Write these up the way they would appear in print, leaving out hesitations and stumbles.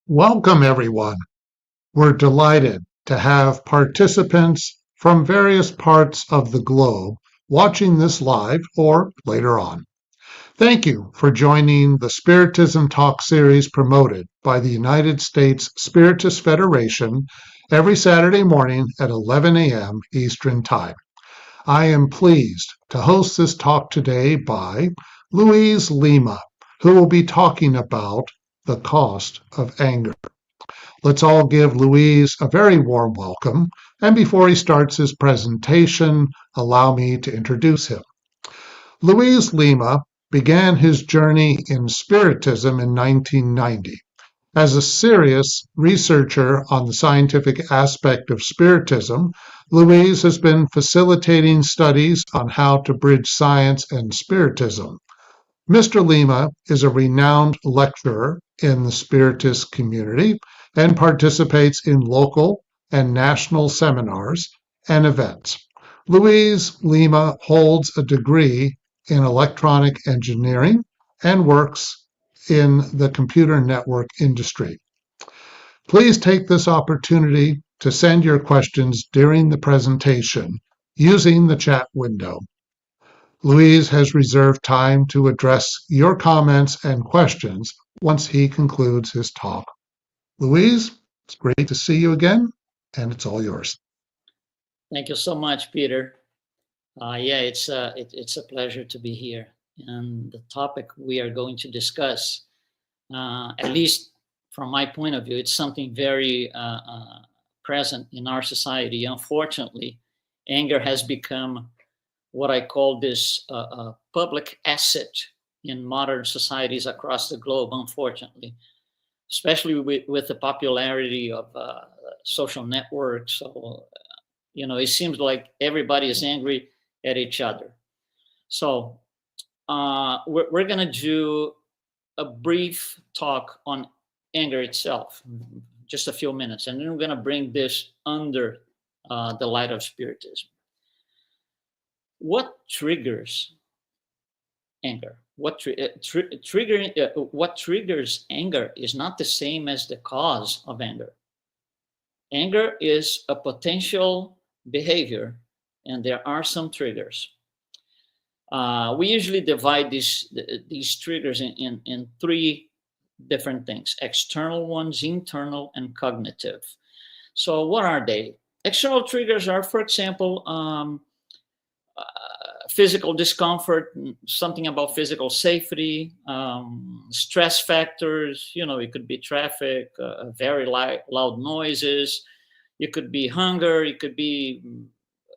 Welcome, everyone. We're delighted to have participants from various parts of the globe watching this live or later on. Thank you for joining the Spiritism Talk series promoted by the United States Spiritist Federation every Saturday morning at 11 a.m. Eastern Time. I am pleased to host this talk today by Luiz Lima, who will be talking about the cost of anger. Let's all give Luiz a very warm welcome, and before he starts his presentation, allow me to introduce him. Luiz Lima began his journey in Spiritism in 1990. As a serious researcher on the scientific aspect of Spiritism, Luiz has been facilitating studies on how to bridge science and Spiritism. Mr. Lima is a renowned lecturer in the Spiritist community and participates in local and national seminars and events. Luiz Lima holds a degree in electronic engineering and works in the computer network industry. Please take this opportunity to send your questions during the presentation using the chat window. Luiz has reserved time to address your comments and questions once he concludes his talk. Luiz, it's great to see you again, and it's all yours. Thank you so much, Peter. Yeah, it's a pleasure to be here. And the topic we are going to discuss, at least from my point of view, it's something very present in our society. Unfortunately, anger has become what I call this public asset in modern societies across the globe, unfortunately, especially with the popularity of social networks. So, it seems like everybody is angry at each other. So we're going to do a brief talk on anger itself, just a few minutes, and then we're going to bring this under the light of Spiritism. What triggers anger? What triggers anger is not the same as the cause of anger. Anger is a potential behavior, and there are some triggers. We usually divide these triggers in three different things: external ones, internal, and cognitive. So what are they? External triggers are, for example, physical discomfort, something about physical safety, stress factors. It could be traffic, very loud noises. It could be hunger. It could be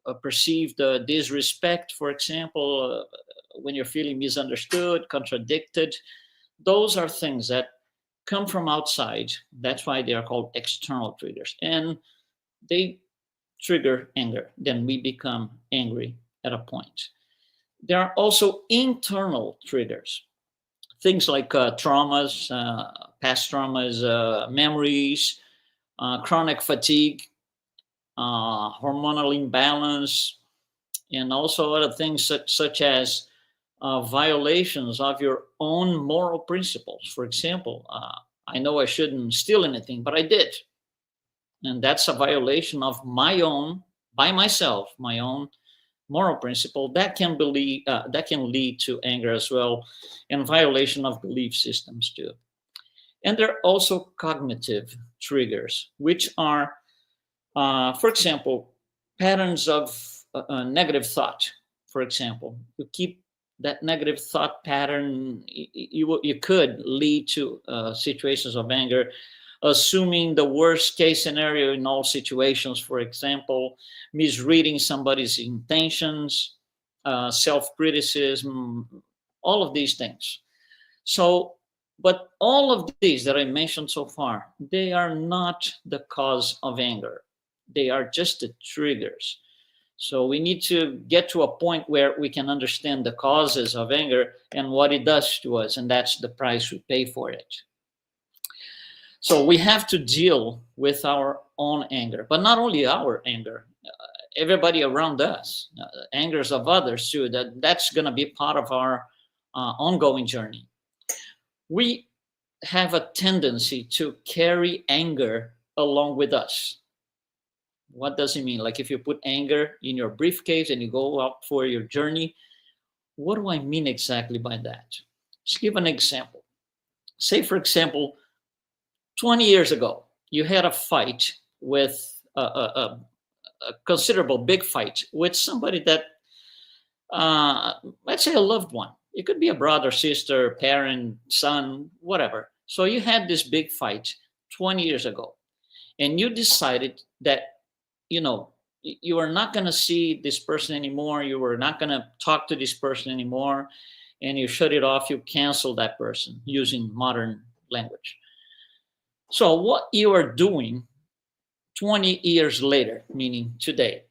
a perceived disrespect, for example, when you're feeling misunderstood, contradicted. Those are things that come from outside. That's why they are called external triggers. And they trigger anger. Then we become angry at a point. There are also internal triggers, things like traumas, past traumas, memories, chronic fatigue, hormonal imbalance, and also other things such as violations of your own moral principles. For example, I know I shouldn't steal anything, but I did. And that's a violation of my own moral principle that can lead to anger as well, and violation of belief systems too. And there are also cognitive triggers, which are, for example, patterns of negative thought. For example, you keep that negative thought pattern, you could lead to situations of anger. Assuming the worst case scenario in all situations, for example, misreading somebody's intentions, self-criticism, all of these things. So, but all of these that I mentioned so far, they are not the cause of anger. They are just the triggers. So we need to get to a point where we can understand the causes of anger and what it does to us, and that's the price we pay for it. So we have to deal with our own anger, but not only our anger, everybody around us, angers of others too. That's going to be part of our ongoing journey. We have a tendency to carry anger along with us. What does it mean? Like if you put anger in your briefcase and you go out for your journey, what do I mean exactly by that? Let's give an example. Say, for example, 20 years ago, you had a fight with a considerable big fight with somebody that, let's say, a loved one. It could be a brother, sister, parent, son, whatever. So you had this big fight 20 years ago, and you decided that, you know, you are not going to see this person anymore. You were not going to talk to this person anymore, and you shut it off. You cancel that person using modern language. So what you are doing 20 years later, meaning today,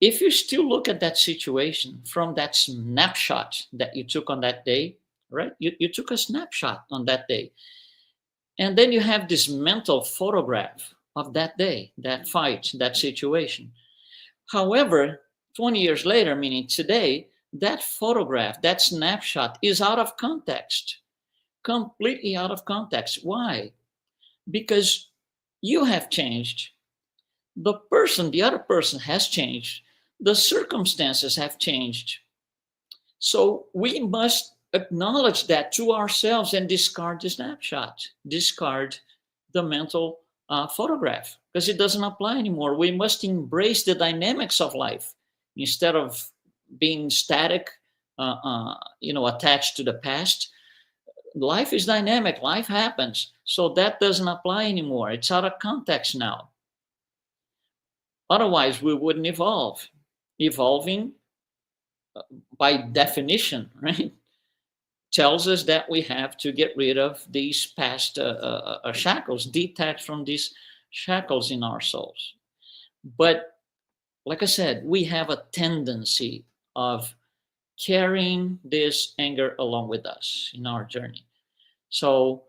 if you still look at that situation from that snapshot that you took on that day, right? You took a snapshot on that day. And then you have this mental photograph of that day, that fight, that situation. However, 20 years later, meaning today, that photograph, that snapshot is out of context, completely out of context. Why? Because you have changed. The other person has changed. The circumstances have changed. So we must acknowledge that to ourselves and discard the snapshot, discard the mental photograph, because it doesn't apply anymore. We must embrace the dynamics of life instead of being static, attached to the past. Life is dynamic, life happens. So that doesn't apply anymore. It's out of context now. Otherwise, we wouldn't evolve. Evolving, by definition, right, tells us that we have to get rid of these past shackles, detach from these shackles in our souls. But like I said, we have a tendency of carrying this anger along with us in our journey. So,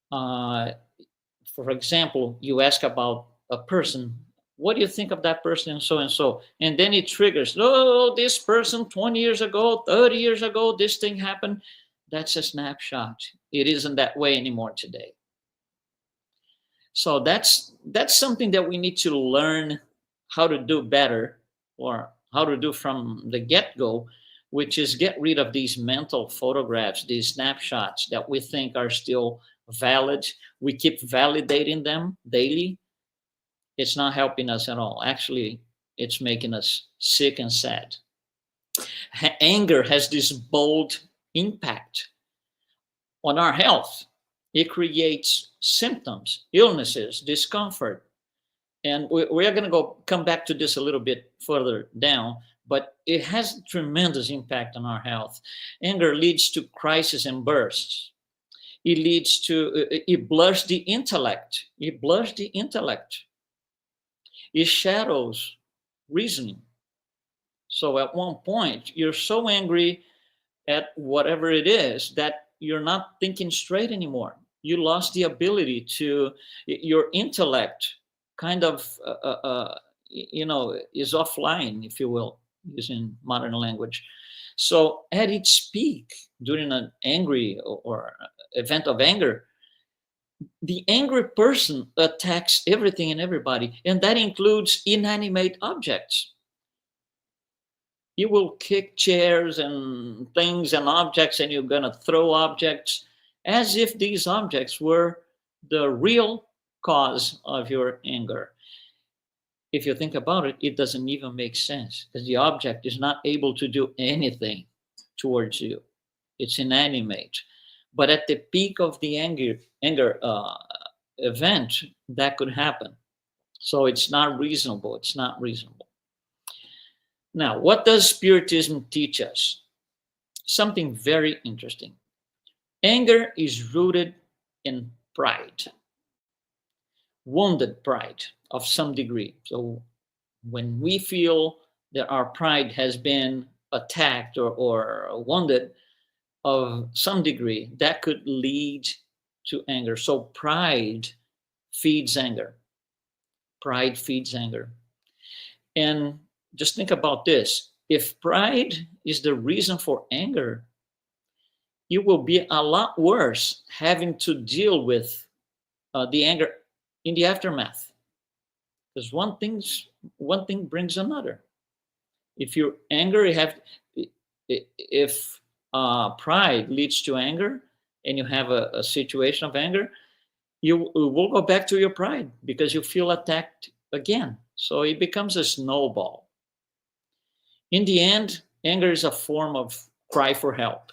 for example, you ask about a person, what do you think of that person and so and so? And then it triggers, oh, this person 20 years ago, 30 years ago, this thing happened. That's a snapshot. It isn't that way anymore today. So that's something that we need to learn how to do better, or how to do from the get-go, which is get rid of these mental photographs, these snapshots that we think are still valid. We keep validating them daily. It's not helping us at all. Actually, it's making us sick and sad. Anger has this bold impact on our health. It creates symptoms, illnesses, discomfort. And we are going to come back to this a little bit further down, but it has tremendous impact on our health. Anger leads to crisis and bursts. It blurs the intellect. It blurs the intellect. It shadows reasoning. So at one point, you're so angry at whatever it is that you're not thinking straight anymore. You lost the ability to, your intellect kind of, is offline, if you will, using modern language. So at its peak, during an angry or event of anger, the angry person attacks everything and everybody, and that includes inanimate objects. You will kick chairs and things and objects, and you're going to throw objects as if these objects were the real cause of your anger. If you think about it, it doesn't even make sense, because the object is not able to do anything towards you. It's inanimate. But at the peak of the anger event, that could happen. So it's not reasonable. It's not reasonable. Now, what does Spiritism teach us? Something very interesting. Anger is rooted in pride, wounded pride of some degree. So when we feel that our pride has been attacked or wounded of some degree, that could lead to anger. So pride feeds anger. Pride feeds anger. And just think about this. If pride is the reason for anger, you will be a lot worse having to deal with the anger in the aftermath, because one thing brings another. If you're angry, if pride leads to anger, and you have a situation of anger, you will go back to your pride because you feel attacked again. So it becomes a snowball. In the end, anger is a form of cry for help.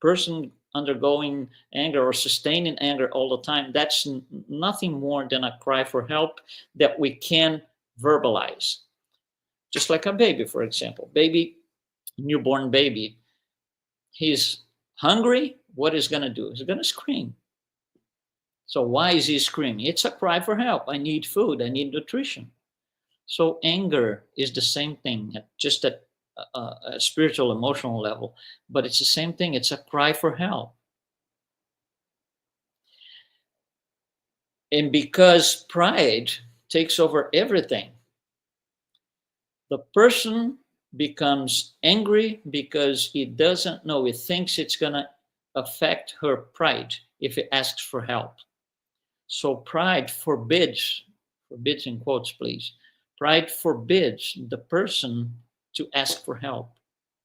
Person undergoing anger or sustaining anger all the time, that's nothing more than a cry for help that we can verbalize. Just like a baby, for example. Newborn baby, he's hungry. What is going to do? He's going to scream. So why is he screaming? It's a cry for help. I need food. I need nutrition. So anger is the same thing, just at a spiritual, emotional level, but it's the same thing. It's a cry for help. And because pride takes over everything, the person becomes angry because he doesn't know. He thinks it's going to affect her pride if he asks for help. So pride forbids in quotes, please. Pride forbids the person to ask for help.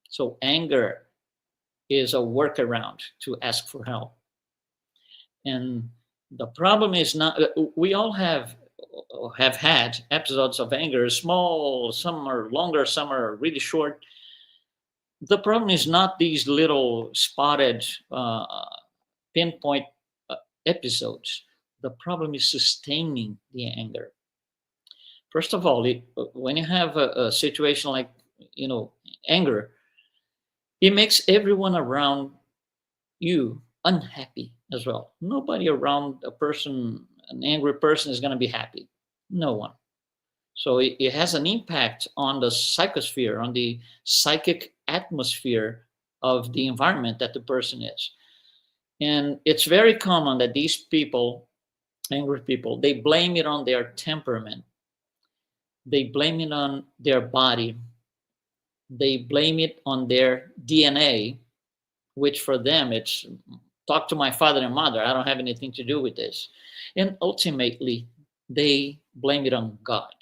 So anger is a workaround to ask for help. And the problem is not, we all have had episodes of anger, small, some are longer, some are really short. The problem is not these little spotted pinpoint episodes. The problem is sustaining the anger. First of all, when you have a situation like, anger, it makes everyone around you unhappy as well. Nobody around an angry person is going to be happy. No one. So it has an impact on the psychosphere, on the psychic atmosphere of the environment that the person is. And it's very common that these people, angry people, they blame it on their temperament. They blame it on their body. They blame it on their DNA, which for them, it's talk to my father and mother. I don't have anything to do with this. And ultimately, they blame it on God.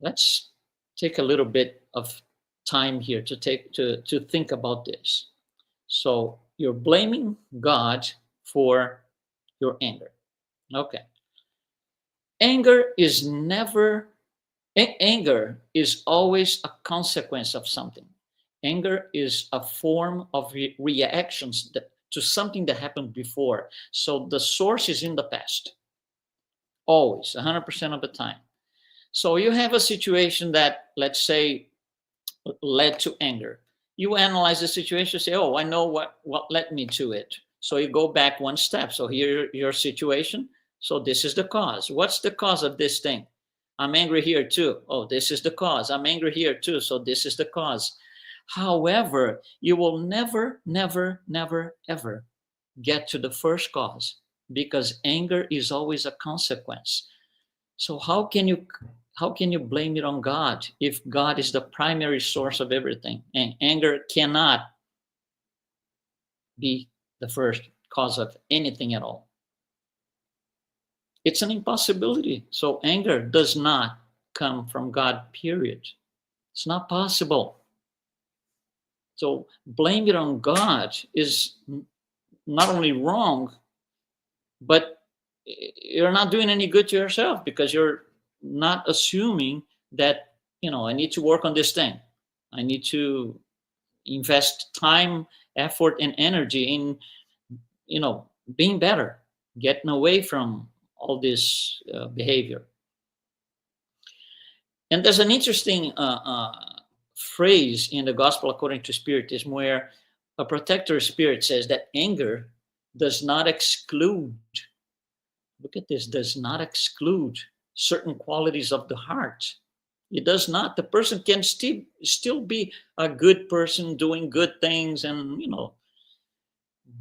Let's take a little bit of time here to think about this. So you're blaming God for your anger. Okay. Anger is always a consequence of something. Anger is a form of reactions to something that happened before. So the source is in the past, always, 100% of the time. So you have a situation that, let's say, led to anger. You analyze the situation, say, oh, I know what led me to it. So you go back one step. So here your situation. So this is the cause. What's the cause of this thing? I'm angry here too. Oh, this is the cause. I'm angry here too. So this is the cause. However, you will never, ever get to the first cause, because anger is always a consequence. So how can you blame it on God if God is the primary source of everything? And anger cannot be the first cause of anything at all. It's an impossibility. So anger does not come from God, period. It's not possible. So blame it on God is not only wrong, but you're not doing any good to yourself, because you're not assuming that, I need to work on this thing. I need to invest time, effort, and energy in, being better, getting away from all this behavior. And there's an interesting phrase in the Gospel according to Spiritism where a protector spirit says that anger does not exclude, look at this, does not exclude certain qualities of the heart. It does not. The person can still be a good person doing good things, and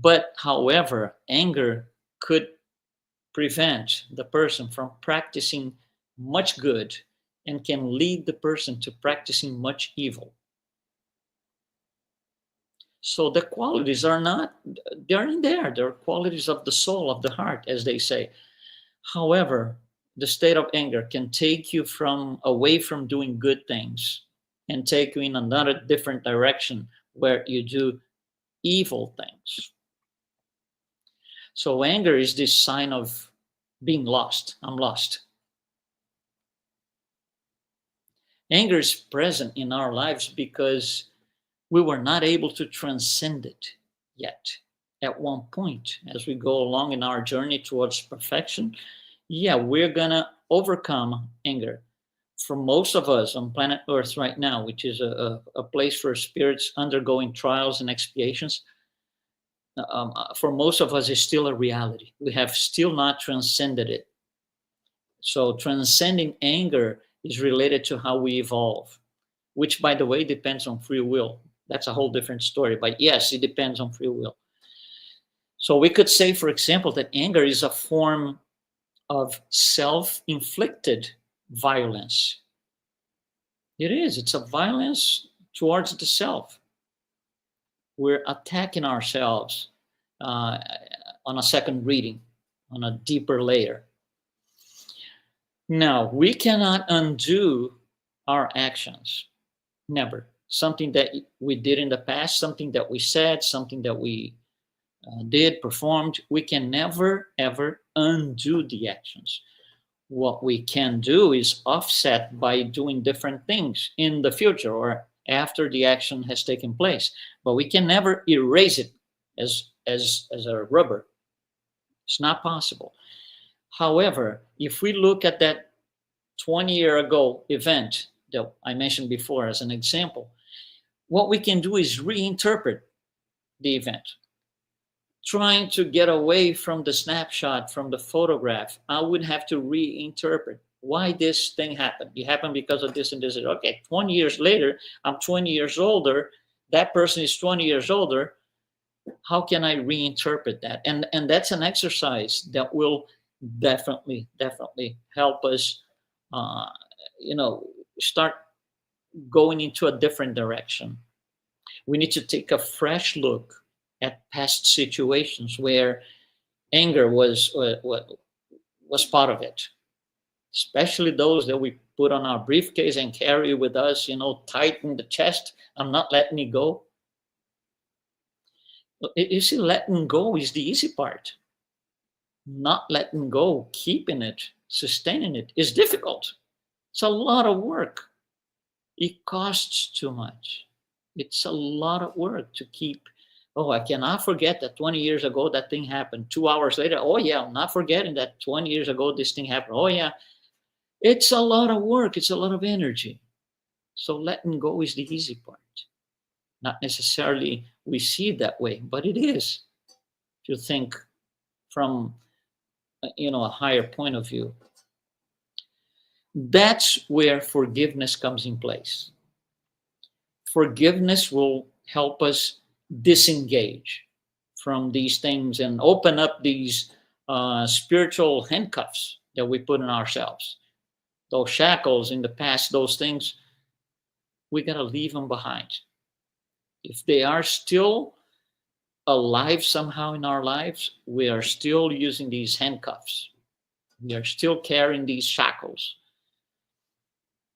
but however, anger could prevent the person from practicing much good and can lead the person to practicing much evil. So the qualities are not, they're in there. They're qualities of the soul, of the heart, as they say. However, the state of anger can take you from away from doing good things and take you in another different direction where you do evil things. So anger is this sign of being lost. I'm lost. Anger is present in our lives because we were not able to transcend it yet. At one point, as we go along in our journey towards perfection, yeah, we're gonna overcome anger. For most of us on planet Earth right now, which is a place for spirits undergoing trials and expiations, for most of us, is still a reality. We have still not transcended it. So transcending anger is related to how we evolve, which, by the way, depends on free will. That's a whole different story. But yes, it depends on free will. So we could say, for example, that anger is a form of self-inflicted violence. It is. It's a violence towards the self. We're attacking ourselves on a second reading, on a deeper layer. Now, we cannot undo our actions. Never. Something that we did in the past, something that we said, something that we did, performed, we can never, ever undo the actions. What we can do is offset by doing different things in the future or after the action has taken place. But we can never erase it as a rubber. It's not possible. However, if we look at that 20-year ago event that I mentioned before as an example, what we can do is reinterpret the event, trying to get away from the snapshot, from the photograph. I would have to reinterpret why this thing happened. It happened because of this and this. Okay, 20 years later, I'm 20 years older. That person is 20 years older. How can I reinterpret that? And that's an exercise that will definitely help us, start going into a different direction. We need to take a fresh look at past situations where anger was part of it, especially those that we put on our briefcase and carry with us, tight in the chest. I'm not letting it go. You see, letting go is the easy part. Not letting go, keeping it, sustaining it is difficult. It's a lot of work. It costs too much. It's a lot of work to keep. Oh, I cannot forget that 20 years ago that thing happened. 2 hours later, oh yeah, I'm not forgetting that 20 years ago this thing happened. Oh yeah. It's a lot of work. It's a lot of energy. So letting go is the easy part. Not necessarily we see it that way, but it is. If you think from a higher point of view. That's where forgiveness comes in place. Forgiveness will help us disengage from these things and open up these spiritual handcuffs that we put on ourselves. Those shackles in the past, those things, we got to leave them behind. If they are still alive somehow in our lives, we are still using these handcuffs. We are still carrying these shackles.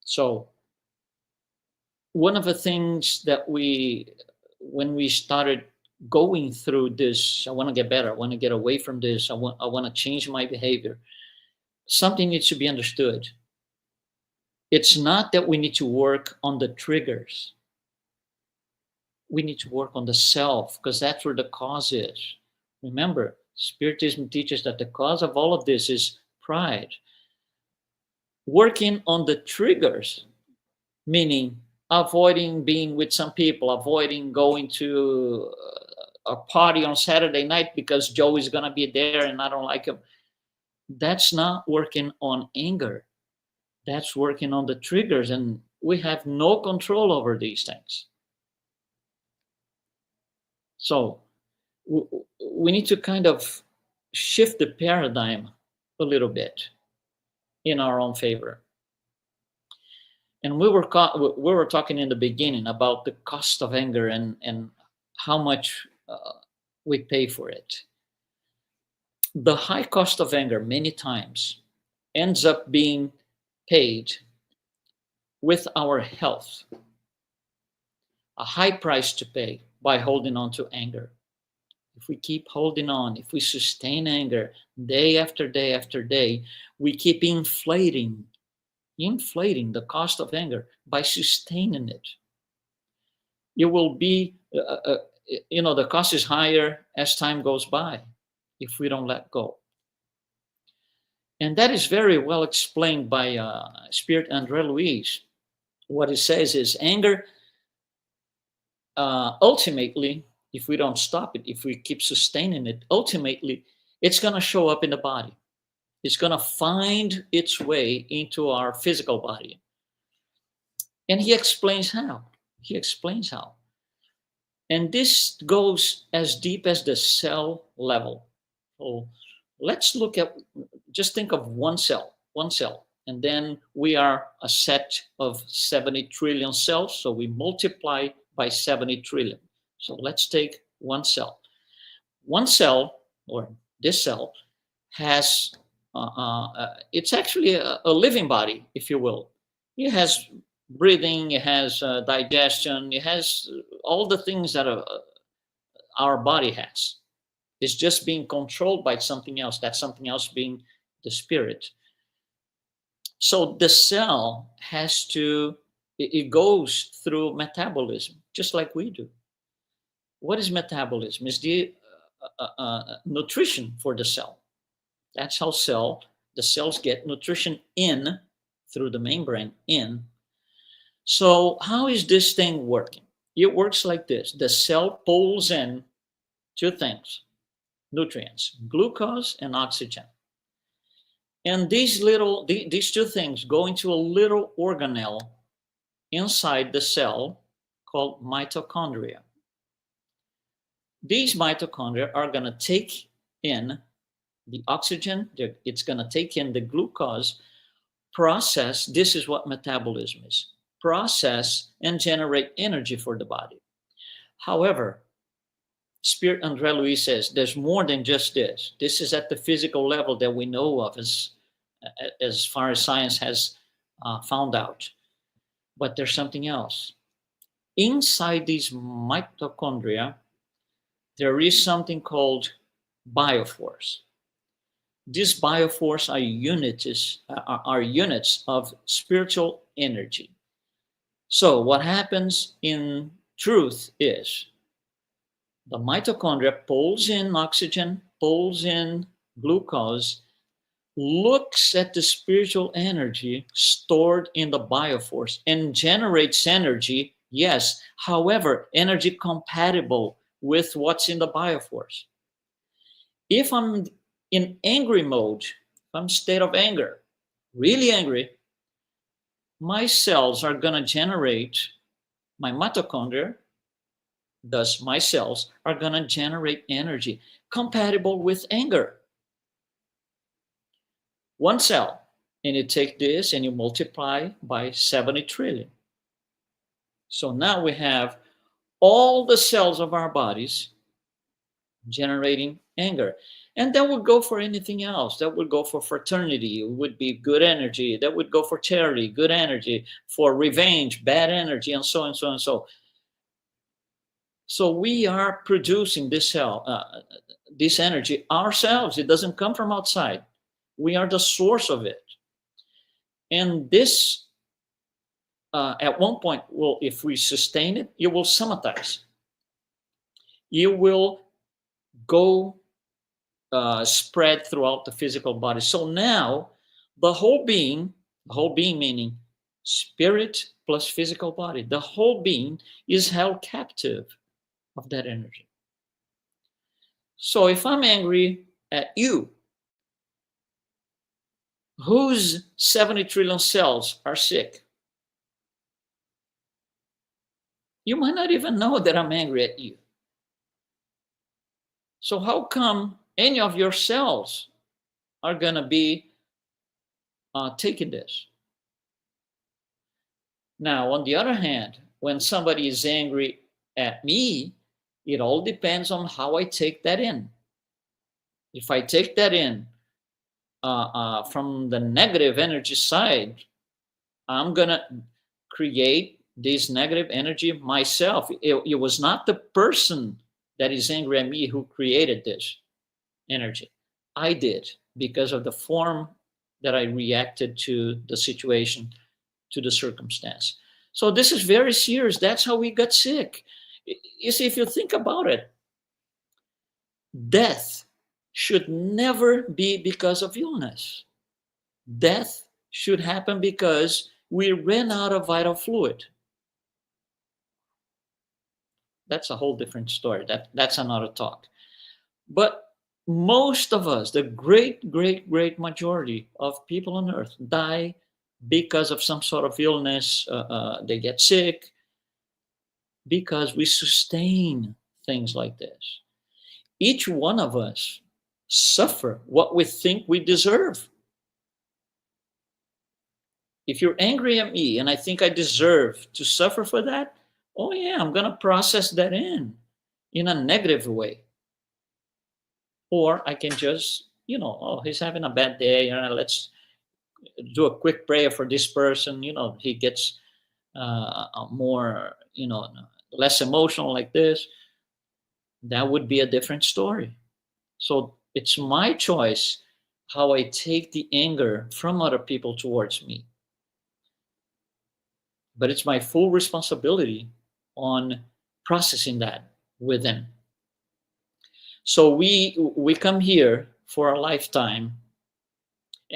So one of the things that when we started going through this, I want to get better, I want to get away from this, I want to change my behavior, something needs to be understood. It's not that we need to work on the triggers. We need to work on the self, because that's where the cause is. Remember, Spiritism teaches that the cause of all of this is pride. Working on the triggers, meaning avoiding being with some people, avoiding going to a party on Saturday night because Joe is going to be there and I don't like him. That's not working on anger. That's working on the triggers, and we have no control over these things. So we need to kind of shift the paradigm a little bit in our own favor. And we were talking in the beginning about the cost of anger and how much we pay for it. The high cost of anger many times ends up being paid with our health, a high price to pay by holding on to anger. If we keep holding on, if we sustain anger day after day after day, we keep inflating the cost of anger by sustaining it. It will be, the cost is higher as time goes by if we don't let go. And that is very well explained by Spirit André Luiz. What he says is anger, ultimately, if we don't stop it, if we keep sustaining it, ultimately, it's going to show up in the body. It's going to find its way into our physical body. And he explains how. And this goes as deep as the cell level. So let's look at, just think of one cell. And then we are a set of 70 trillion cells. So we multiply by 70 trillion. So let's take one cell. One cell, or this cell, has, it's actually a living body, if you will. It has breathing, it has digestion, it has all the things that our body has. It's just being controlled by something else, that something else being the spirit. So the cell has to, it goes through metabolism, just like we do. What is metabolism? It's the nutrition for the cell. That's how the cells get nutrition in through the membrane in. So how is this thing working? It works like this. The cell pulls in two things, nutrients, glucose and oxygen. And these two things go into a little organelle inside the cell called mitochondria. These mitochondria are going to take in the oxygen, it's going to take in the glucose, process, this is what metabolism is, process and generate energy for the body. However, Spirit André Luiz says there's more than just this. This is at the physical level that we know of as far as science has found out. But there's something else. Inside these mitochondria, there is something called bioforce. These bioforce are units of spiritual energy. So what happens in truth is the mitochondria pulls in oxygen, pulls in glucose, looks at the spiritual energy stored in the bioforce and generates energy, yes, however, energy compatible with what's in the bioforce. If I'm in angry mode, if I'm in state of anger, really angry, my cells are going to generate, my mitochondria, thus my cells, are going to generate energy compatible with anger. One cell, and you take this and you multiply by 70 trillion. So now we have all the cells of our bodies generating anger. And that would go for anything else. That would go for fraternity. It would be good energy. That would go for charity, good energy. For revenge, bad energy, and so and so and so. So we are producing this energy ourselves. It doesn't come from outside. We are the source of it. And this, at one point, if we sustain it, it will somatize. It will go spread throughout the physical body. So now the whole being meaning spirit plus physical body, the whole being is held captive of that energy. So if I'm angry at you, whose 70 trillion cells are sick? You might not even know that I'm angry at you. So how come any of your cells are going to be taking this? Now, on the other hand, when somebody is angry at me, It all depends on how I take that in. If I take that in from the negative energy side, I'm going to create this negative energy myself. It was not the person that is angry at me who created this energy. I did, because of the form that I reacted to the situation, to the circumstance. So this is very serious. That's how we got sick. You see, if you think about it, death should never be because of illness. Death should happen because we ran out of vital fluid. That's a whole different story. That's another talk. But most of us, the great majority of people on earth, die because of some sort of illness. They get sick because we sustain things like this. Each one of us suffer what we think we deserve. If you're angry at me and I think I deserve to suffer for that, oh yeah, I'm going to process that in a negative way. Or I can just, oh, he's having a bad day. Let's do a quick prayer for this person. He gets more, less emotional like this. That would be a different story. So it's my choice how I take the anger from other people towards me. But it's my full responsibility on processing that within. So we come here for a lifetime,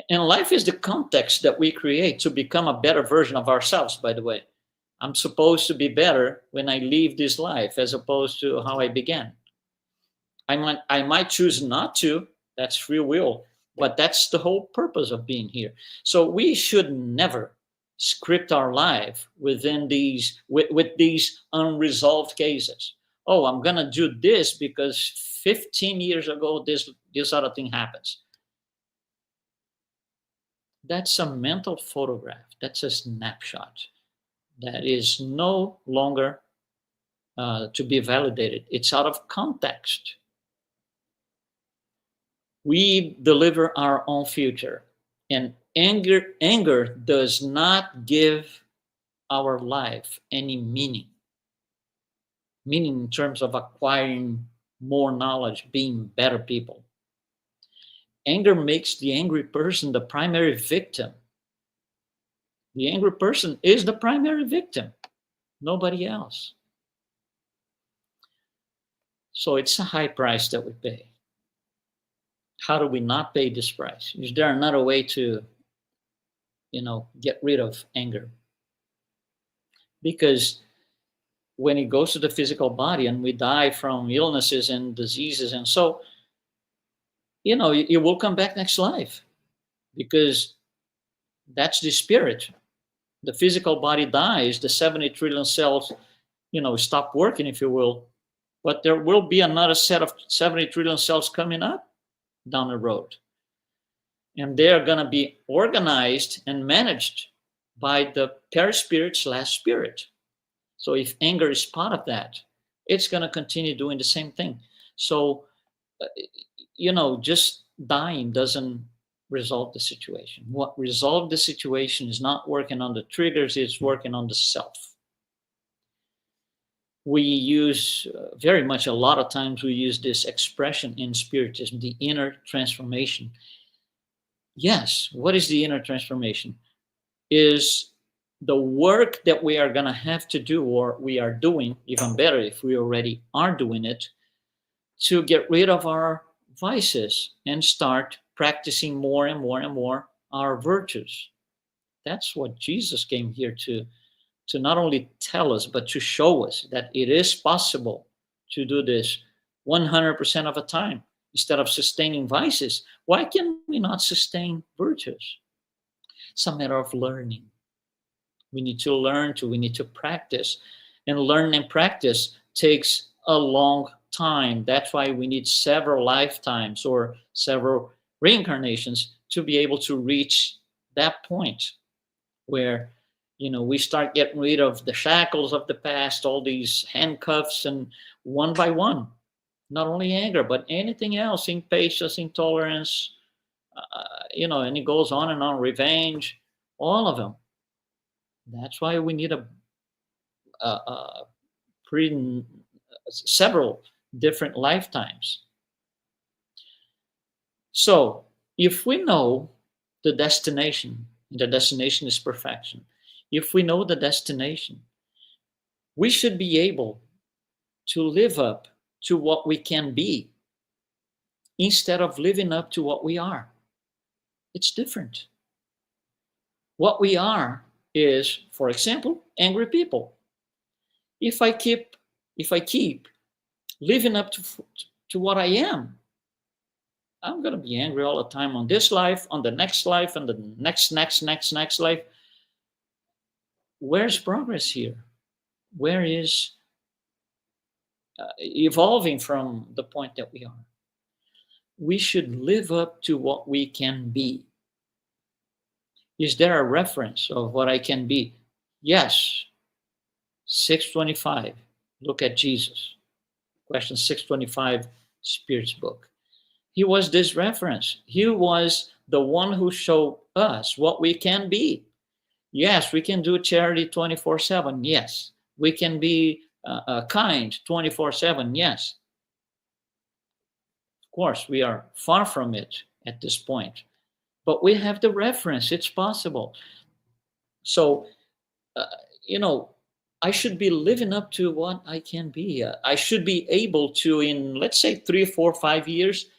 and life is the context that we create to become a better version of ourselves. By the way, I'm supposed to be better when I leave this life as opposed to how I began. I might choose not to. That's free will, but that's the whole purpose of being here. So we should never script our life within these with these unresolved cases. Oh, I'm gonna do this because 15 years ago this other thing happens. That's a mental photograph. That's a snapshot that is no longer to be validated. It's out of context. We deliver our own future, and anger does not give our life any meaning in terms of acquiring more knowledge, being better people. Anger makes the angry person the primary victim. The angry person is the primary victim, nobody else. So it's a high price that we pay. How do we not pay this price? Is there another way to, get rid of anger? Because when it goes to the physical body and we die from illnesses and diseases, and so, it will come back next life, because that's the spirit. The physical body dies, the 70 trillion cells, stop working, if you will, but there will be another set of 70 trillion cells coming up down the road. And they're going to be organized and managed by the perispirit/spirit. So if anger is part of that, it's going to continue doing the same thing. So, just dying doesn't resolve the situation. What resolves the situation is not working on the triggers, it's working on the self. We use very much, a lot of times we use this expression in Spiritism, the inner transformation. Yes, what is the inner transformation? Is the work that we are going to have to do, or we are doing, even better if we already are doing it, to get rid of our vices and start practicing more and more and more our virtues. That's what Jesus came here to not only tell us, but to show us that it is possible to do this 100% of the time. Instead of sustaining vices, why can we not sustain virtues? It's a matter of learning. We need to practice. And learn and practice takes a long time. That's why we need several lifetimes or several reincarnations to be able to reach that point where, we start getting rid of the shackles of the past, all these handcuffs, and one by one, not only anger, but anything else, impatience, intolerance, and it goes on and on, revenge, all of them. That's why we need a pretty several different lifetimes. So if we know the destination is perfection. If we know the destination, we should be able to live up to what we can be instead of living up to what we are. It's different. What we are is, for example, angry people. If I keep living up to what I am, I'm going to be angry all the time on this life, on the next life, and the next life. Where's progress here? Where is evolving from the point that we are? We should live up to what we can be. Is there a reference of what I can be? Yes. 625. Look at Jesus. Question 625, Spirit's book. He was this reference. He was the one who showed us what we can be. Yes, we can do charity 24/7. Yes. We can be kind 24/7. Yes. Of course, we are far from it at this point. But we have the reference. It's possible. So, I should be living up to what I can be. I should be able to, in, let's say, 3, 4, 5 years,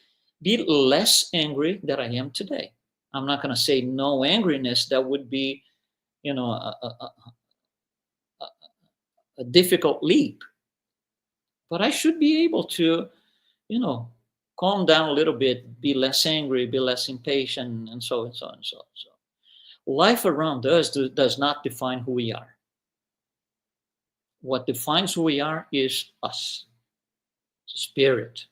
be less angry than I am today. I'm not going to say no angriness. That would be, a difficult leap. But I should be able to, calm down a little bit, be less angry, be less impatient, and so and so and so. So, life around us does not define who we are. What defines who we are is us, the spirit.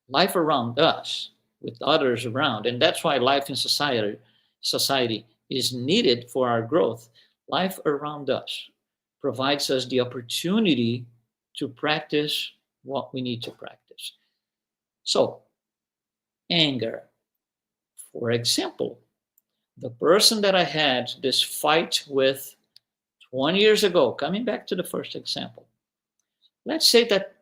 Life around us, with others around, and that's why life in society is needed for our growth. Life around us provides us the opportunity to practice what we need to practice. So, anger. For example, the person that I had this fight with 20 years ago, coming back to the first example, let's say that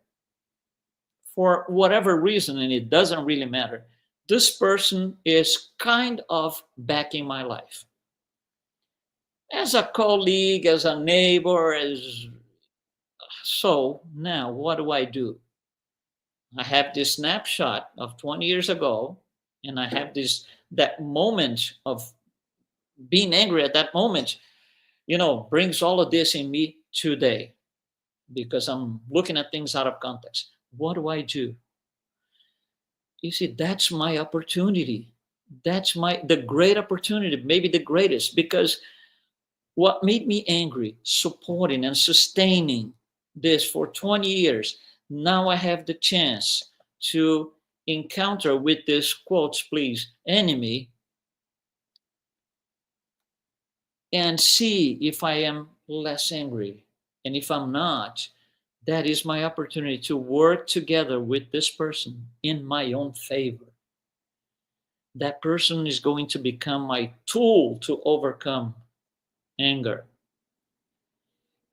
for whatever reason, and it doesn't really matter, this person is kind of backing my life. As a colleague, as a neighbor, so now what do? I have this snapshot of 20 years ago, and I have that moment of being angry at that moment, brings all of this in me today because I'm looking at things out of context. What do? You see, that's my opportunity. That's the great opportunity, maybe the greatest, because what made me angry, supporting and sustaining this for 20 years, now I have the chance to encounter with this, quotes please, enemy, and see if I am less angry. And if I'm not, that is my opportunity to work together with this person in my own favor. That person is going to become my tool to overcome anger.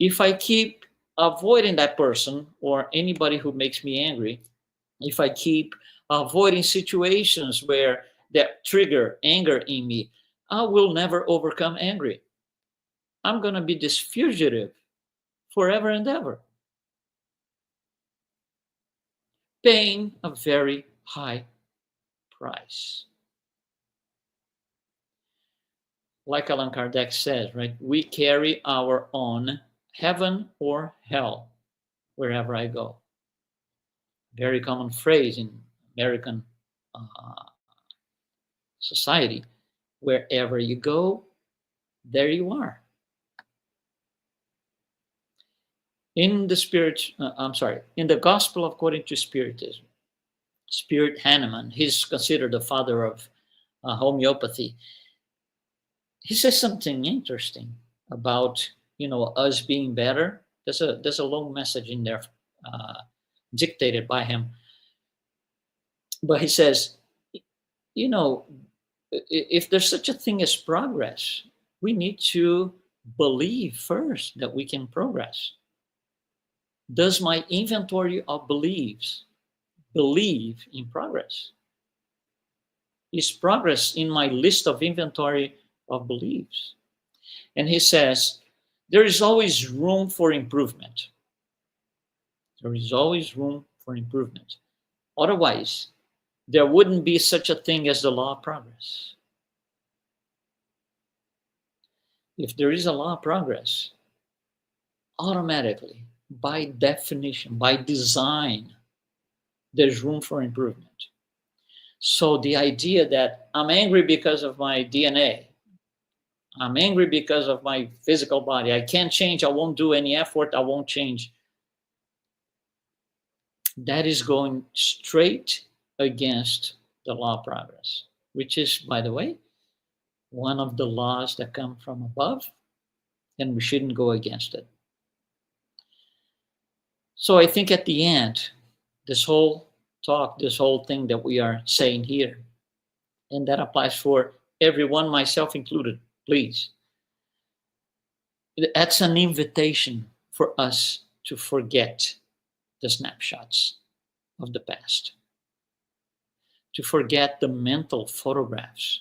If I keep avoiding that person or anybody who makes me angry, if I keep avoiding situations where that trigger anger in me, I will never overcome anger. I'm going to be this fugitive forever and ever, paying a very high price. Like Allan Kardec says, right? We carry our own heaven or hell wherever I go. Very common phrase in American society. Wherever you go, there you are. In the Gospel according to Spiritism, Spirit Hahnemann, he's considered the father of homeopathy. he says something interesting about, us being better. There's a long message in there, uh, dictated by him. But he says, you know, if there's such a thing as progress, we need to believe first that we can progress. Does my inventory of beliefs believe in progress? Is progress in my list of inventory of beliefs? And he says, there is always room for improvement. There is always room for improvement. Otherwise, there wouldn't be such a thing as the law of progress. If there is a law of progress, automatically, by definition, by design, there's room for improvement. So the idea that I'm angry because of my DNA, I'm angry because of my physical body, I can't change, I won't do any effort, I won't change, that is going straight against the law of progress, which is, by the way, one of the laws that come from above, and we shouldn't go against it. So I think at the end, this whole talk, this whole thing that we are saying here, and that applies for everyone, myself included, please. That's an invitation for us to forget the snapshots of the past, to forget the mental photographs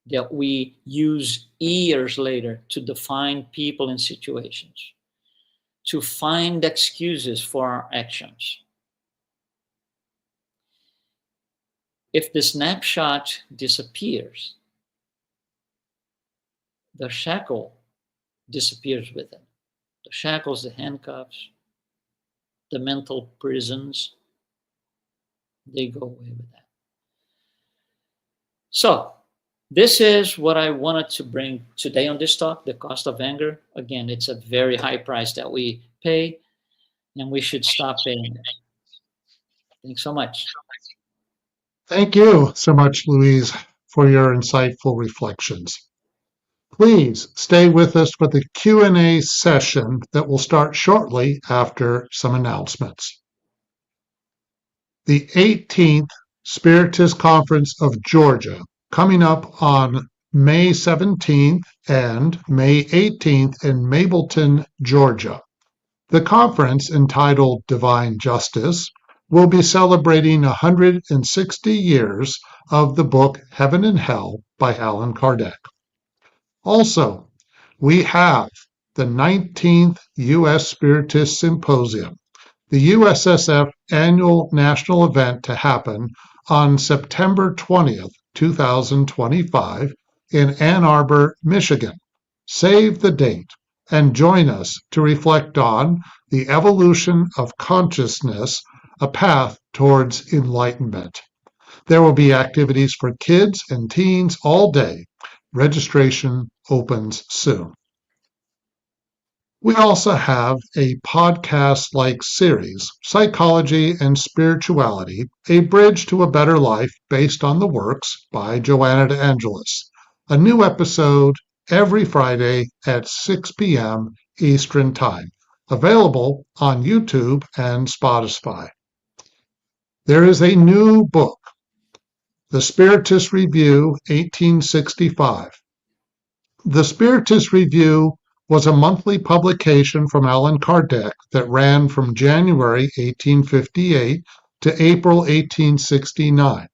that we use years later to define people and situations, to find excuses for our actions. If the snapshot disappears, the shackle disappears with it. The shackles, the handcuffs, the mental prisons, they go away with that. So, this is what I wanted to bring today on this talk, the cost of anger. Again, it's a very high price that we pay, and we should stop paying it. Thanks so much. Thank you so much, Louise, for your insightful reflections. Please stay with us for the Q&A session that will start shortly after some announcements. The 18th Spiritist Conference of Georgia, coming up on May 17th and May 18th in Mableton, Georgia. The conference, entitled Divine Justice, will be celebrating 160 years of the book Heaven and Hell by Allan Kardec. Also, we have the 19th U.S. Spiritist Symposium, the USSF annual national event to happen on September 20th, 2025 in Ann Arbor, Michigan. Save the date and join us to reflect on the evolution of consciousness, a path towards enlightenment. There will be activities for kids and teens all day. Registration opens soon. We also have a podcast-like series, Psychology and Spirituality, A Bridge to a Better Life, based on the works by Joanna de Angelis. A new episode every Friday at 6 p.m. Eastern Time, available on YouTube and Spotify. There is a new book, The Spiritist Review, 1865. The Spiritist Review was a monthly publication from Allan Kardec that ran from January 1858 to April 1869.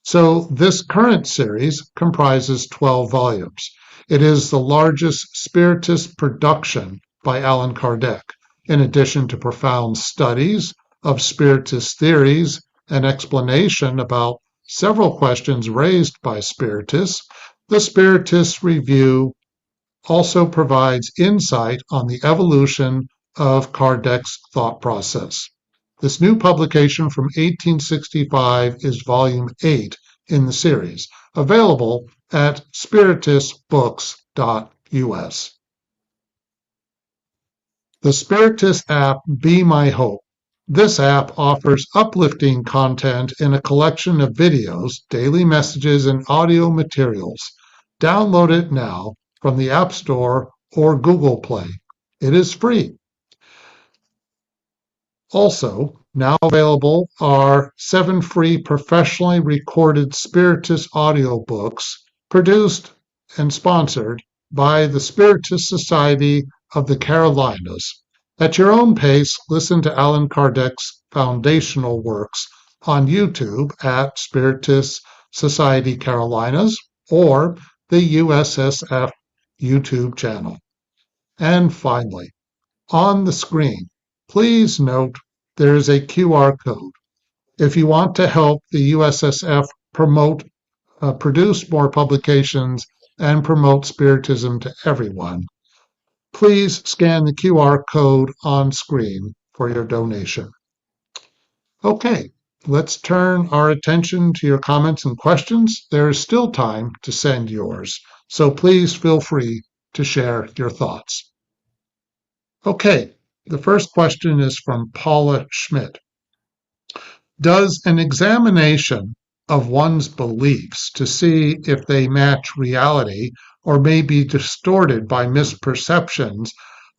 So this current series comprises 12 volumes. It is the largest Spiritist production by Allan Kardec, in addition to profound studies of Spiritist theories and explanation about several questions raised by Spiritists. The Spiritist Review also provides insight on the evolution of Kardec's thought process. This new publication from 1865 is volume 8 in the series, available at spiritistbooks.us. The Spiritist app Be My Hope. This app offers uplifting content in a collection of videos, daily messages, and audio materials. Download it now from the App Store or Google Play. It is free. Also, now available are 7 free professionally recorded Spiritist audiobooks produced and sponsored by the Spiritist Society of the Carolinas. At your own pace, listen to Allan Kardec's foundational works on YouTube at Spiritist Society Carolinas or the USSF YouTube channel. And finally, on the screen, please note there is a QR code. If you want to help the USSF produce more publications and promote Spiritism to everyone, please scan the QR code on screen for your donation. Okay, let's turn our attention to your comments and questions. There is still time to send yours, so please feel free to share your thoughts. Okay, the first question is from Paula Schmidt. Does an examination of one's beliefs to see if they match reality or may be distorted by misperceptions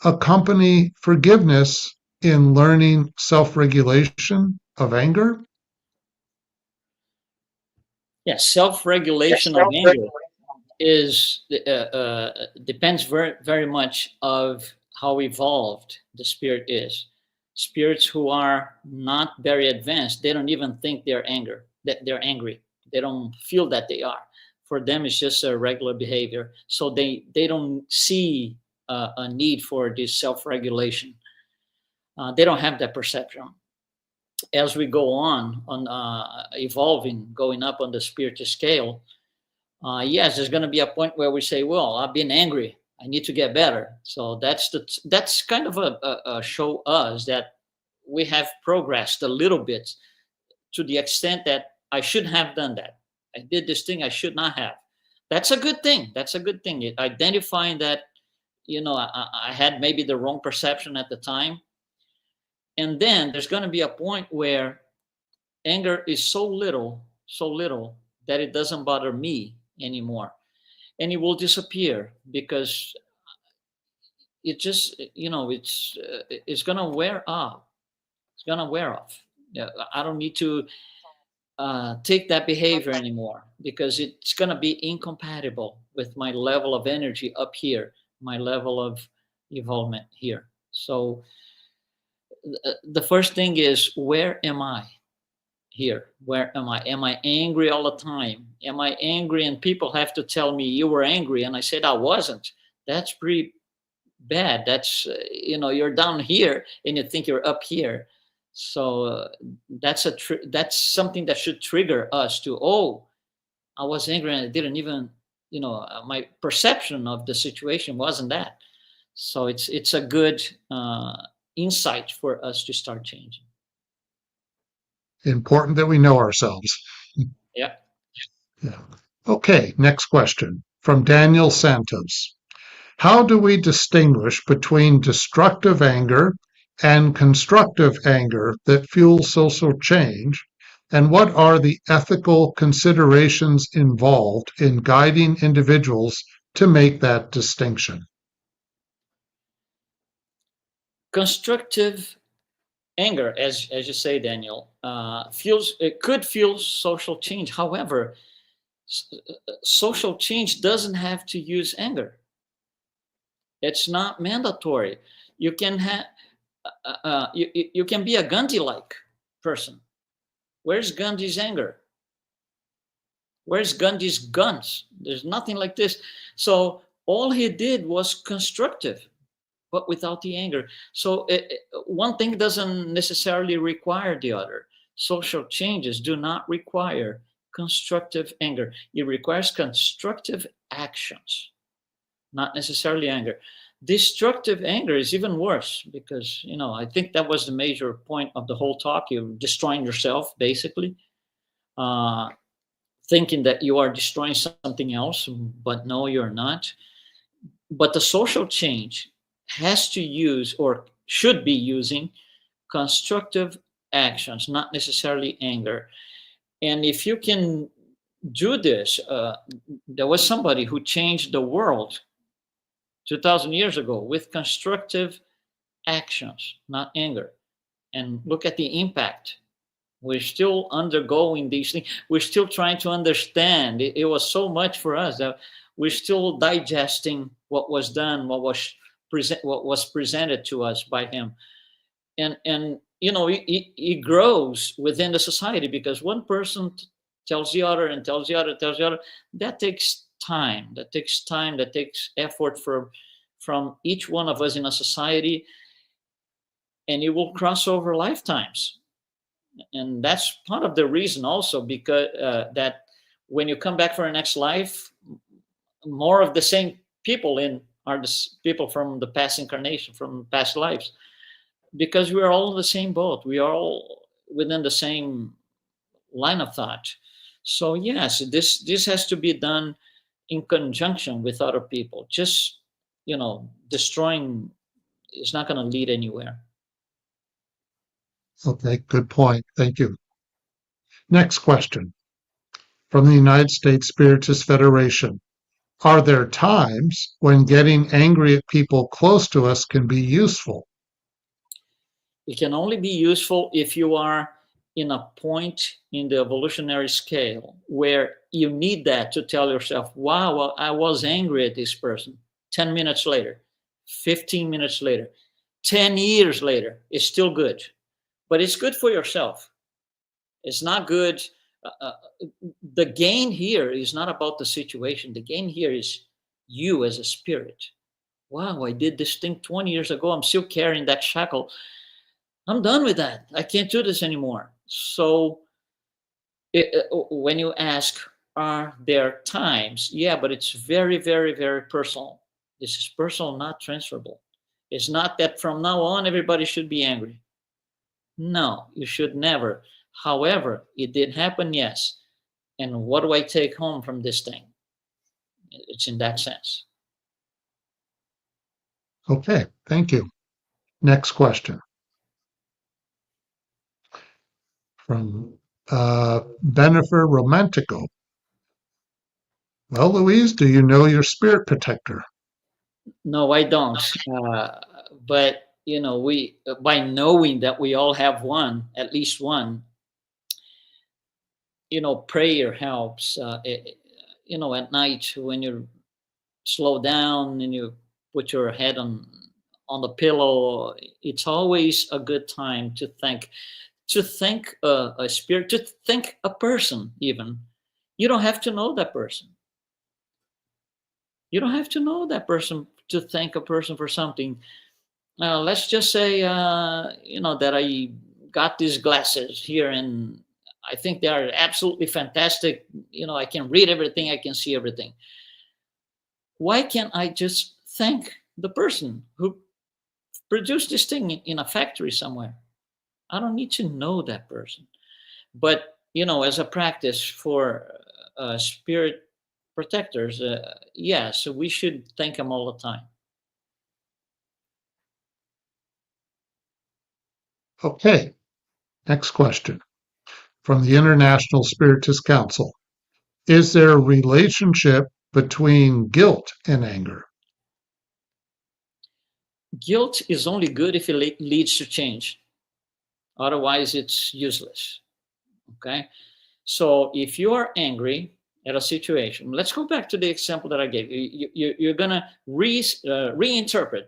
accompany forgiveness in learning self-regulation of anger? Yes, self-regulation of anger is depends very much of how evolved the spirit is. Spirits who are not very advanced, they don't even think they're angry. They don't feel that they are. For them, it's just a regular behavior. So they don't see a need for this self-regulation. They don't have that perception. As we go on evolving, going up on the spiritual scale, yes, there's going to be a point where we say, well, I've been angry, I need to get better. So that's kind of a show us that we have progressed a little bit, to the extent that I shouldn't have done that. I did this thing I should not have. That's a good thing. That's a good thing. Identifying that, I had maybe the wrong perception at the time. And then there's going to be a point where anger is so little that it doesn't bother me anymore. And it will disappear because it just, it's going to wear off. It's going to wear off. I don't need to take that behavior anymore because it's going to be incompatible with my level of energy up here, my level of evolvement here. So the first thing is, where am I here? Where am I? Am I angry all the time? Am I angry and people have to tell me you were angry and I said I wasn't? That's pretty bad. That's, you're down here and you think you're up here. So that's something that should trigger us to, oh, I was angry and I didn't even, my perception of the situation wasn't that. So it's a good insight for us to start changing. Important that we know ourselves. Yeah. Okay, next question from Daniel Santos. How do we distinguish between destructive anger and constructive anger that fuels social change? And what are the ethical considerations involved in guiding individuals to make that distinction? Constructive anger, as you say, Daniel, could fuel social change. However, social change doesn't have to use anger. It's not mandatory. You can have you can be a Gandhi-like person. Where's Gandhi's anger? Where's Gandhi's guns? There's nothing like this. So all he did was constructive, but without the anger. So one thing doesn't necessarily require the other. Social changes do not require constructive anger. It requires constructive actions, not necessarily anger. Destructive anger is even worse because, I think that was the major point of the whole talk. You're destroying yourself, basically, thinking that you are destroying something else, but no, you're not. But the social change has to use, or should be using, constructive actions, not necessarily anger. And if you can do this, there was somebody who changed the world 2,000 years ago with constructive actions, not anger. And look at the impact. We're still undergoing these things. We're still trying to understand. It was so much for us that we're still digesting what was done, what was presented to us by him. And it grows within the society because one person tells the other and tells the other, tells the other. That takes time. That takes time. That takes effort from each one of us in a society, and it will cross over lifetimes. And that's part of the reason also, because that when you come back for a next life, more of the same people in are the people from the past incarnation, from past lives, because we are all in the same boat. We are all within the same line of thought. So yes, this has to be done in conjunction with other people. Just destroying is not going to lead anywhere. Okay, good point. Thank you. Next question from the United States Spiritist Federation. Are there times when getting angry at people close to us can be useful? It can only be useful if you are in a point in the evolutionary scale where you need that to tell yourself, wow, well, I was angry at this person. 10 minutes later, 15 minutes later, 10 years later, it's still good. But it's good for yourself. It's not good. The gain here is not about the situation. The gain here is you as a spirit. Wow, I did this thing 20 years ago. I'm still carrying that shackle. I'm done with that. I can't do this anymore. So when you ask, are there times? Yeah, but it's very, very, very personal. This is personal, not transferable. It's not that from now on everybody should be angry. No, you should never. However, it did happen, yes. And what do I take home from this thing? It's in that sense. Okay, thank you. Next question. From Benefer Romantico. Well, Louise, do you know your spirit protector? No, I don't. But we by knowing that we all have one, at least one. Prayer helps. At night when you slow down and you put your head on the pillow, it's always a good time to think a spirit, to think a person. Even you don't have to know that person. You don't have to know that person to thank a person for something. Let's just say, that I got these glasses here, and I think they are absolutely fantastic. I can read everything, I can see everything. Why can't I just thank the person who produced this thing in a factory somewhere? I don't need to know that person. But, as a practice for spirit protectors, so we should thank them all the time. Okay, next question from the International Spiritist Council. Is there a relationship between guilt and anger? Guilt is only good if it leads to change. Otherwise, it's useless. Okay? So if you are angry at a situation, let's go back to the example that I gave you. You're going to reinterpret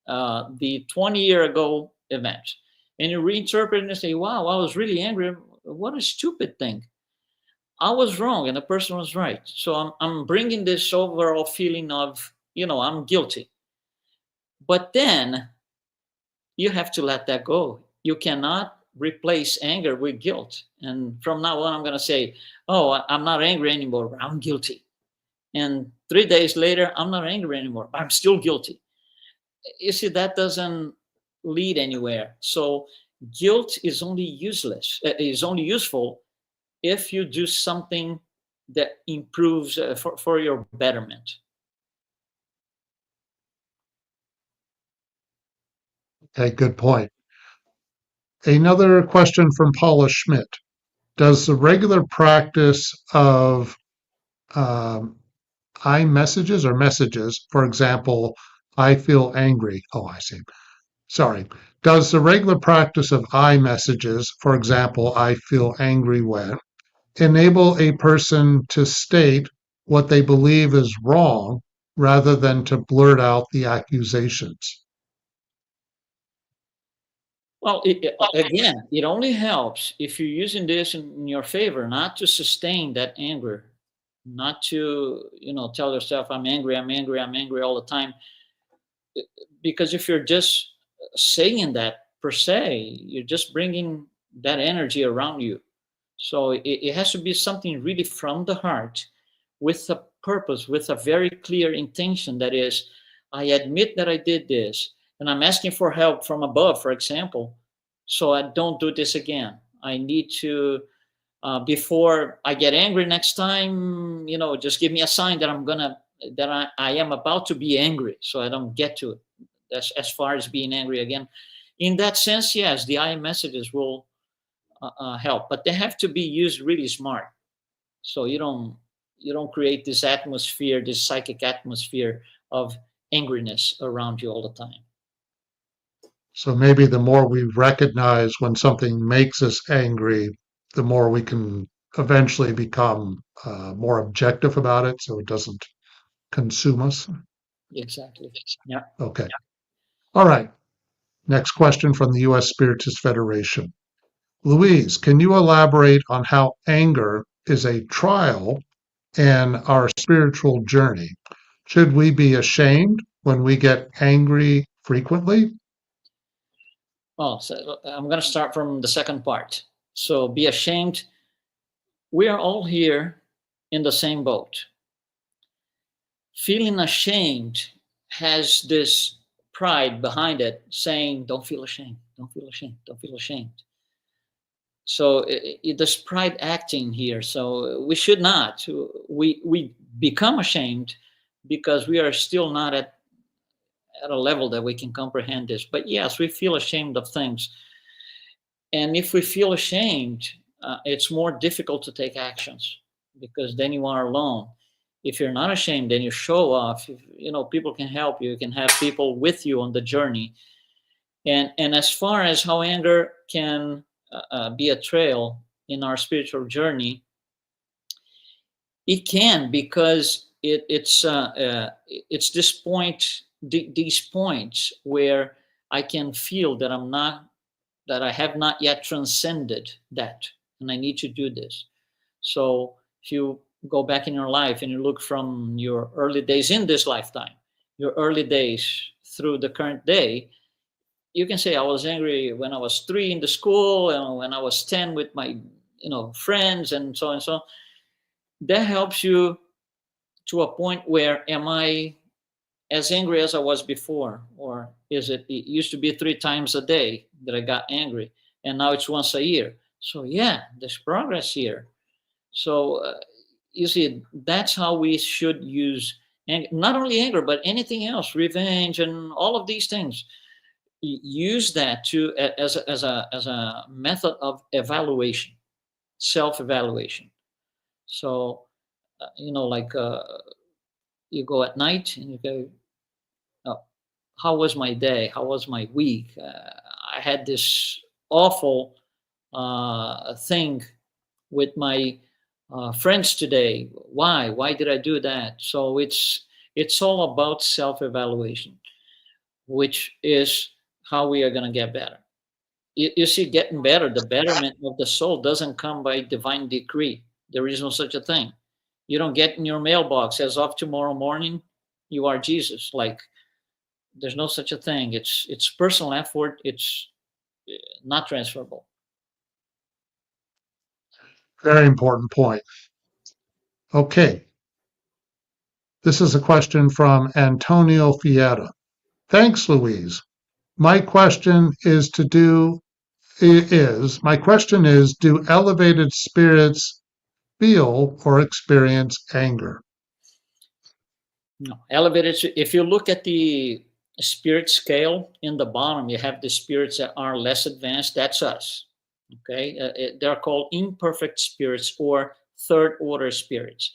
the 20-year ago event. And you reinterpret it and say, wow, I was really angry. What a stupid thing. I was wrong and the person was right. So I'm bringing this overall feeling of, I'm guilty. But then you have to let that go. You cannot replace anger with guilt. And from now on, I'm going to say, oh, I'm not angry anymore. I'm guilty. And 3 days later, I'm not angry anymore. I'm still guilty. You see, that doesn't lead anywhere. So guilt is only useful if you do something that improves for your betterment. Okay, good point. Another question from Paula Schmidt. Does the regular practice of iMessages or messages? For example, I feel angry. Oh, I see. Sorry. Does the regular practice of iMessages, for example, I feel angry when, enable a person to state what they believe is wrong rather than to blurt out the accusations? Well, again, it only helps if you're using this in your favor, not to sustain that anger, not to, tell yourself, I'm angry, I'm angry, I'm angry all the time. Because if you're just saying that per se, you're just bringing that energy around you. So it has to be something really from the heart, with a purpose, with a very clear intention. That is, I admit that I did this, and I'm asking for help from above, for example, so I don't do this again. I need to, before I get angry next time, just give me a sign that I am about to be angry, so I don't get to it. That's as far as being angry again. In that sense, yes, the I messages will help, but they have to be used really smart. So you don't create this atmosphere, this psychic atmosphere of angriness around you all the time. So maybe the more we recognize when something makes us angry, the more we can eventually become more objective about it so it doesn't consume us. Exactly. Yeah. Okay. All right. Next question from the U.S. Spiritist Federation. Louise, can you elaborate on how anger is a trial in our spiritual journey? Should we be ashamed when we get angry frequently? Oh, so I'm going to start from the second part. So be ashamed. We are all here in the same boat. Feeling ashamed has this pride behind it, saying, don't feel ashamed, don't feel ashamed, don't feel ashamed. So there's pride acting here. So we should not. We become ashamed because we are still not at a level that we can comprehend this. But yes, we feel ashamed of things. And if we feel ashamed, it's more difficult to take actions, because then you are alone. If you're not ashamed, then you show off. People can help you. You can have people with you on the journey. And as far as how anger can be a trail in our spiritual journey, it can, because it's this point, these points where I can feel that I have not yet transcended that, and I need to do this. So if you go back in your life and you look from your early days in this lifetime, your early days through the current day, you can say I was angry when I was 3 in the school, and when I was 10 with my friends, and so on and so on. That helps you to a point where, am I as angry as I was before, or it used to be 3 times a day that I got angry, and now it's once a year. So yeah, there's progress here. So you see, that's how we should use, and not only anger but anything else, revenge and all of these things. Use that to as a method of evaluation, self-evaluation. So like you go at night and you go, oh, how was my day? How was my week? I had this awful thing with my friends today. Why did I do that? So it's all about self-evaluation, which is how we are going to get better. You see, getting better, the betterment of the soul doesn't come by divine decree. There is no such a thing. You don't get in your mailbox, as of tomorrow morning you are Jesus. Like, there's no such a thing. It's personal effort. It's not transferable. Very important point. Okay. This is a question from Antonio Fiera. Thanks, Louise. My question is to do my question is, do elevated spirits feel or experience anger? No, elevated. If you look at the spirit scale in the bottom, you have the spirits that are less advanced. That's us. Okay, they're called imperfect spirits or third order spirits.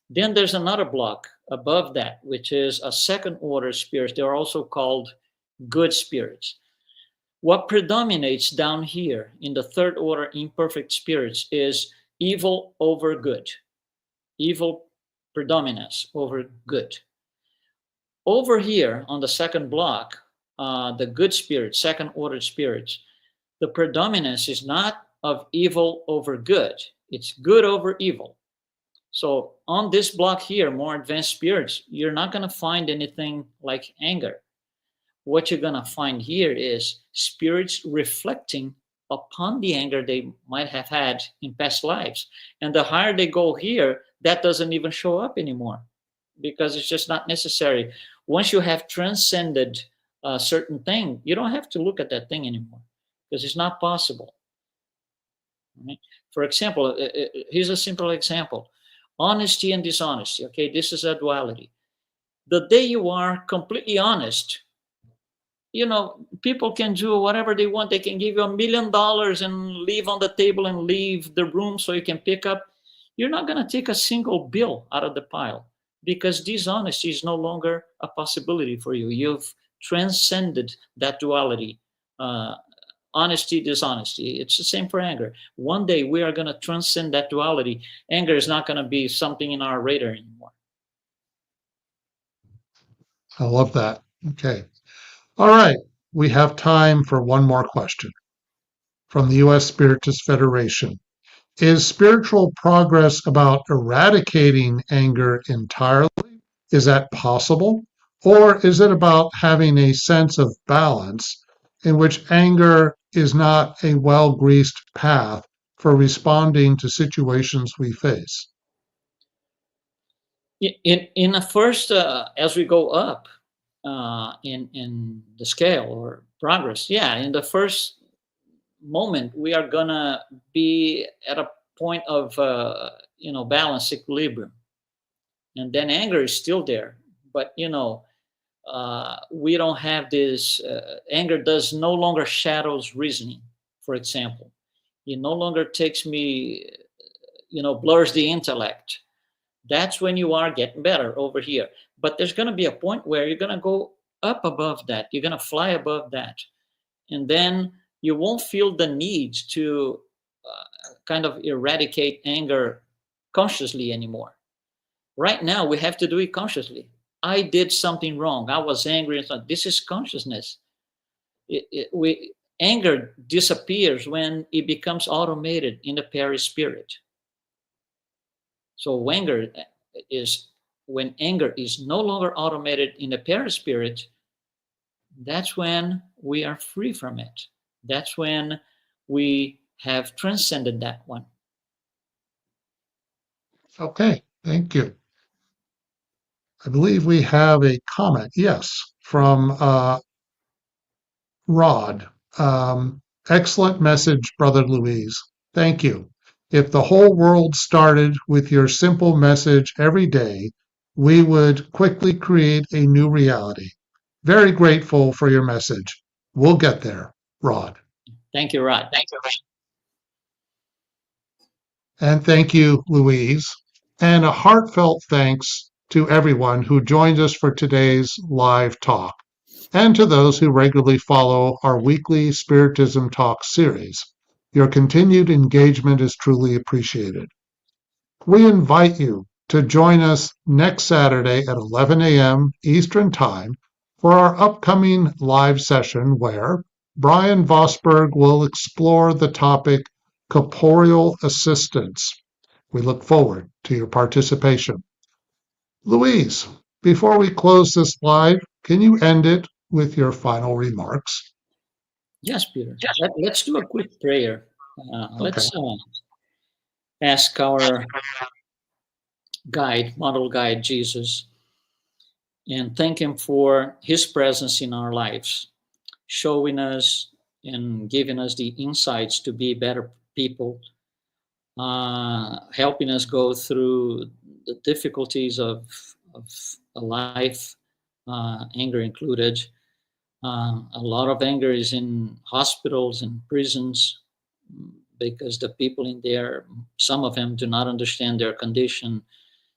Then there's another block above that, which is a second order spirits. They're also called good spirits. What predominates down here in the third order imperfect spirits is evil over good, evil predominance over good. Over here on the second block, the good spirits, second order spirits, the predominance is not of evil over good, it's good over evil. So on this block here, more advanced spirits, you're not going to find anything like anger. What you're going to find here is spirits reflecting upon the anger they might have had in past lives. And the higher they go here, that doesn't even show up anymore because it's just not necessary. Once you have transcended a certain thing, you don't have to look at that thing anymore because it's not possible. Right? For example, here's a simple example. Honesty and dishonesty. Okay, this is a duality. The day you are completely honest, people can do whatever they want. They can give you $1 million and leave on the table and leave the room so you can pick up. You're not going to take a single bill out of the pile because dishonesty is no longer a possibility for you. You've transcended that duality. Honesty, dishonesty. It's the same for anger. One day we are going to transcend that duality. Anger is not going to be something in our radar anymore. I love that. Okay. All right. We have time for one more question from the U.S. Spiritist Federation. Is spiritual progress about eradicating anger entirely? Is that possible? Or is it about having a sense of balance in which anger is not a well-greased path for responding to situations we face? In the first, as we go up in the scale or progress, in the first moment we are gonna be at a point of balance, equilibrium, and then anger is still there, but we don't have this. Anger does no longer shadows reasoning. For example, it no longer takes me, blurs the intellect. That's when you are getting better over here. But there's going to be a point where you're going to go up above that. You're going to fly above that. And then you won't feel the need to kind of eradicate anger consciously anymore. Right now, we have to do it consciously. I did something wrong. I was angry. And so this is consciousness. Anger disappears when it becomes automated in the perispirit. So when anger is no longer automated in the perispirit, that's when we are free from it. That's when we have transcended that one. Okay, thank you. I believe we have a comment, yes, from Rod. Excellent message, Brother Luiz. Thank you. If the whole world started with your simple message every day, we would quickly create a new reality. Very grateful for your message. We'll get there, Rod. Thank you, Rod. And thank you, Louise. And a heartfelt thanks to everyone who joined us for today's live talk, and to those who regularly follow our weekly Spiritism Talk series. Your continued engagement is truly appreciated. We invite you to join us next Saturday at 11 a.m. Eastern Time for our upcoming live session where Brian Vosberg will explore the topic corporeal assistance. We look forward to your participation. Louise, before we close this live, can you end it with your final remarks? Yes, Peter. Let's do a quick prayer. Let's ask our model guide, Jesus, and thank him for his presence in our lives, showing us and giving us the insights to be better people, helping us go through the difficulties of a life, anger included. A lot of anger is in hospitals and prisons because the people in there, some of them do not understand their condition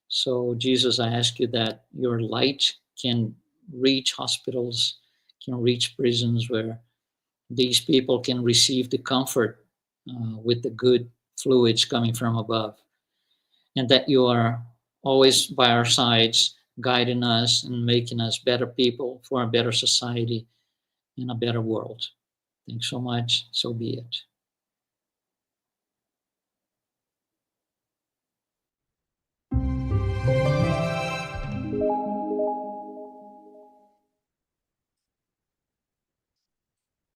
So, Jesus, I ask you that your light can reach hospitals, can reach prisons where these people can receive the comfort with the good fluids coming from above, and that you are always by our sides, guiding us and making us better people for a better society and a better world. Thanks so much. So be it.